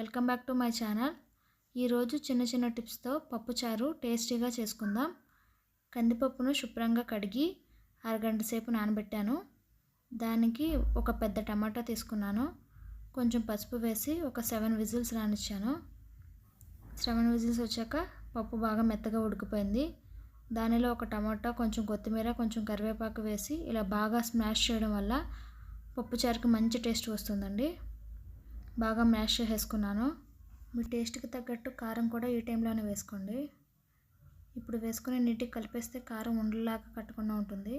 Welcome back to my channel. ఈరోజు చిన్న చిన్న టిప్స్తో పప్పుచారు టేస్టీగా చేసుకుందాం. కందిపప్పును శుభ్రంగా కడిగి అరగంట సేపు నానబెట్టాను. దానికి ఒక పెద్ద టమాటా తీసుకున్నాను. కొంచెం పసుపు వేసి ఒక 7 విజిల్స్ రానిచ్చాను. 7 విజిల్స్ వచ్చాక పప్పు బాగా మెత్తగా ఉడికిపోయింది. దానిలో ఒక టమాటా, కొంచెం కొత్తిమీర, కొంచెం కరివేపాకు వేసి ఇలా బాగా స్మాష్ చేయడం వల్ల పప్పుచారుకి మంచి టేస్ట్ వస్తుందండి. బాగా మ్యాష్ చేసేసుకున్నాను. మీ టేస్ట్కి తగ్గట్టు కారం కూడా ఈ టైంలోనే వేసుకోండి. ఇప్పుడు వేసుకుని నీట్గా కలిపేస్తే కారం ఉండలాగా కట్టకుండా ఉంటుంది.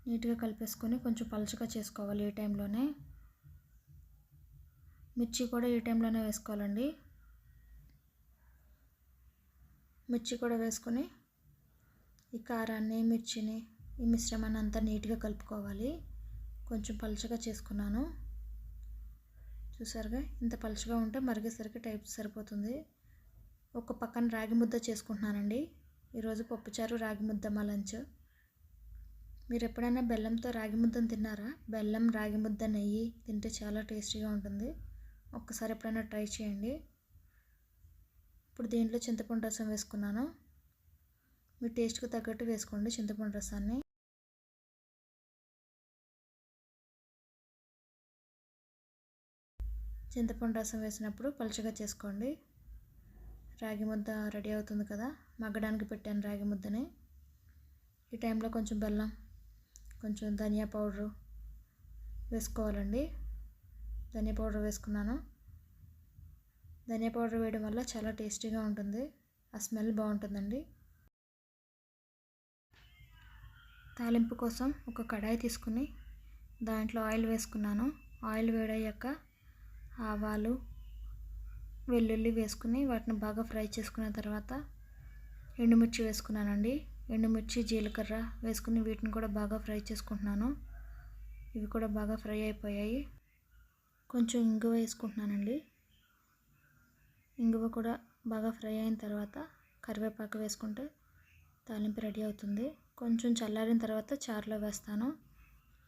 నీట్గా కలిపేసుకొని కొంచెం పలుచగా చేసుకోవాలి ఈ టైంలోనే. మిర్చి కూడా ఈ టైంలోనే వేసుకోవాలండి. మిర్చి కూడా వేసుకొని ఈ కారాన్ని, మిర్చిని, ఈ మిశ్రమాన్ని అంతా నీట్గా కలుపుకోవాలి. కొంచెం పలుచగా చేసుకున్నాను. చూసారుగా, ఇంత పలుచగా ఉంటే మరిగేసరికి టైప్ సరిపోతుంది. ఒక పక్కన రాగి ముద్ద చేసుకుంటున్నానండి. ఈరోజు పప్పుచారు రాగి ముద్ద మా లంచ్. మీరు ఎప్పుడైనా బెల్లంతో రాగి ముద్దను తిన్నారా? బెల్లం, రాగి ముద్ద, నెయ్యి తింటే చాలా టేస్టీగా ఉంటుంది. ఒక్కసారి ఎప్పుడైనా ట్రై చేయండి. ఇప్పుడు దీంట్లో చింతపండు రసం వేసుకున్నాను. మీ టేస్ట్కి తగ్గట్టు వేసుకోండి చింతపండు రసాన్ని. చింతపండు రసం వేసినప్పుడు పలుచగా చేసుకోండి. రాగి ముద్ద రెడీ అవుతుంది కదా, మగ్గడానికి పెట్టాను రాగి ముద్దని. ఈ టైంలో కొంచెం బెల్లం, కొంచెం ధనియా పౌడరు వేసుకోవాలండి. ధనియా పౌడర్ వేసుకున్నాను. ధనియా పౌడర్ వేయడం వల్ల చాలా టేస్టీగా ఉంటుంది. ఆ స్మెల్ బాగుంటుందండి. తాలింపు కోసం ఒక కడాయి తీసుకుని దాంట్లో ఆయిల్ వేసుకున్నాను. ఆయిల్ వేడయ్యాక ఆవాలు, వెల్లుల్లి వేసుకుని వాటిని బాగా ఫ్రై చేసుకున్న తర్వాత ఎండుమిర్చి వేసుకున్నానండి. ఎండుమిర్చి, జీలకర్ర వేసుకుని వీటిని కూడా బాగా ఫ్రై చేసుకుంటున్నాను. ఇవి కూడా బాగా ఫ్రై అయిపోయాయి. కొంచెం ఇంగువ వేసుకుంటున్నానండి. ఇంగువ కూడా బాగా ఫ్రై అయిన తర్వాత కరివేపాకు వేసుకుంటే తాలింపు రెడీ అవుతుంది. కొంచెం చల్లారిన తర్వాత చారులో వేస్తాను.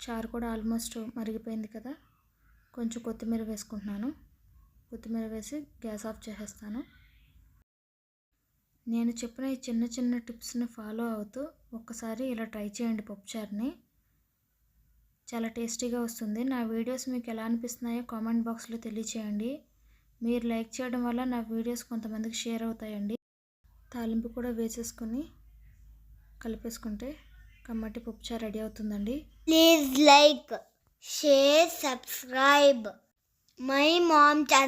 చారు కూడా ఆల్మోస్ట్ మరిగిపోయింది కదా, కొంచెం కొత్తిమీర వేసుకుంటున్నాను. కొత్తిమీర వేసి గ్యాస్ ఆఫ్ చేసేస్తాను. నేను చెప్పిన ఈ చిన్న చిన్న టిప్స్ని ఫాలో అవుతూ ఒక్కసారి ఇలా ట్రై చేయండి పప్పుచారుని. చాలా టేస్టీగా వస్తుంది. నా వీడియోస్ మీకు ఎలా అనిపిస్తున్నాయో కామెంట్ బాక్స్లో తెలియచేయండి. మీరు లైక్ చేయడం వల్ల నా వీడియోస్ కొంతమందికి షేర్ అవుతాయండి. తాలింపు కూడా వేసేసుకొని కలిపేసుకుంటే కమ్మటి పప్పుచారు రెడీ అవుతుందండి. Please like, share, subscribe my mom channel.